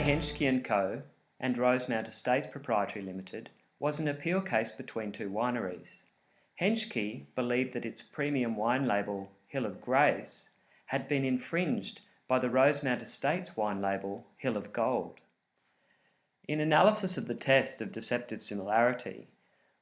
Henschke & Co. and Rosemount Estates Proprietary Limited was an appeal case between two wineries. Henschke believed that its premium wine label, Hill of Grace, had been infringed by the Rosemount Estates wine label, Hill of Gold. In analysis of the test of deceptive similarity,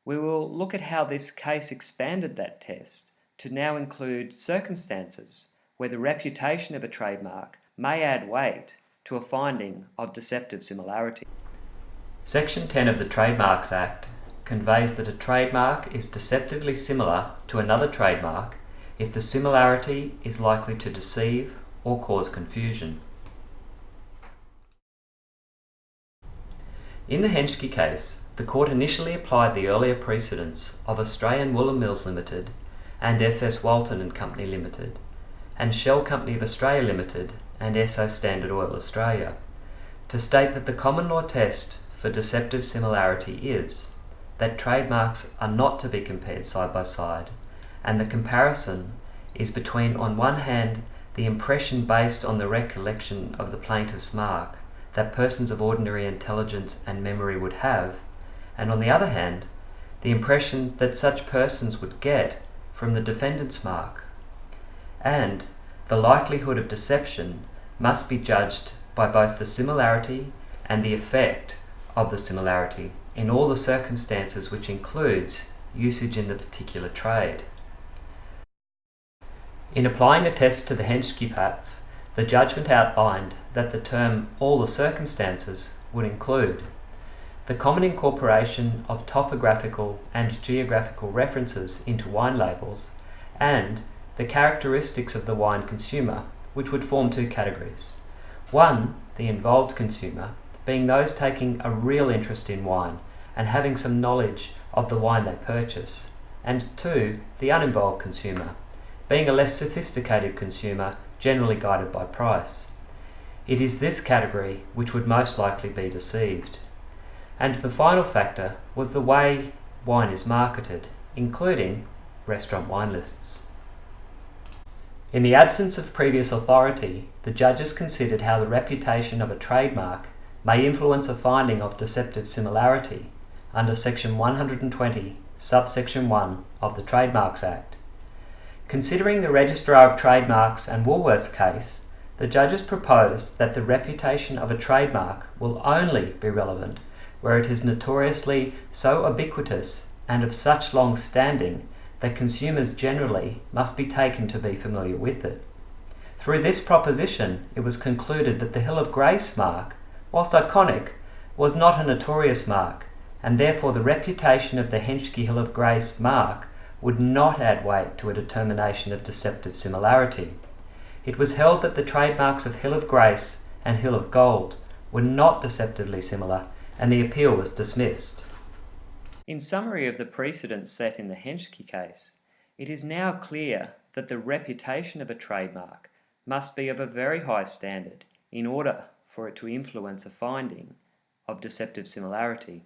we will look at how this case expanded that test to now include circumstances where the reputation of a trademark may add weight to a finding of deceptive similarity. Section 10 of the Trademarks Act conveys that a trademark is deceptively similar to another trademark if the similarity is likely to deceive or cause confusion. In the Henschke case, the court initially applied the earlier precedents of Australian Woolen Mills Limited and F.S. Walton and Company Limited, and Shell Company of Australia Limited and Esso Standard Oil Australia, to state that the common law test for deceptive similarity is that trademarks are not to be compared side by side, and the comparison is between, on one hand, the impression based on the recollection of the plaintiff's mark that persons of ordinary intelligence and memory would have, and on the other hand, the impression that such persons would get from the defendant's mark. And the likelihood of deception must be judged by both the similarity and the effect of the similarity in all the circumstances, which includes usage in the particular trade. In applying the test to the Henschke facts, the judgment outlined that the term all the circumstances would include the common incorporation of topographical and geographical references into wine labels, and the characteristics of the wine consumer, which would form two categories. One, the involved consumer, being those taking a real interest in wine and having some knowledge of the wine they purchase, and two, the uninvolved consumer, being a less sophisticated consumer generally guided by price. It is this category which would most likely be deceived. And the final factor was the way wine is marketed, including restaurant wine lists. In the absence of previous authority, the judges considered how the reputation of a trademark may influence a finding of deceptive similarity under Section 120, subsection 1 of the Trademarks Act. Considering the Registrar of Trademarks and Woolworths case, the judges proposed that the reputation of a trademark will only be relevant where it is notoriously so ubiquitous and of such long standing that consumers generally must be taken to be familiar with it. Through this proposition, it was concluded that the Hill of Grace mark, whilst iconic, was not a notorious mark, and therefore the reputation of the Henschke Hill of Grace mark would not add weight to a determination of deceptive similarity. It was held that the trademarks of Hill of Grace and Hill of Gold were not deceptively similar, and the appeal was dismissed. In summary of the precedents set in the Henschke case, it is now clear that the reputation of a trademark must be of a very high standard in order for it to influence a finding of deceptive similarity.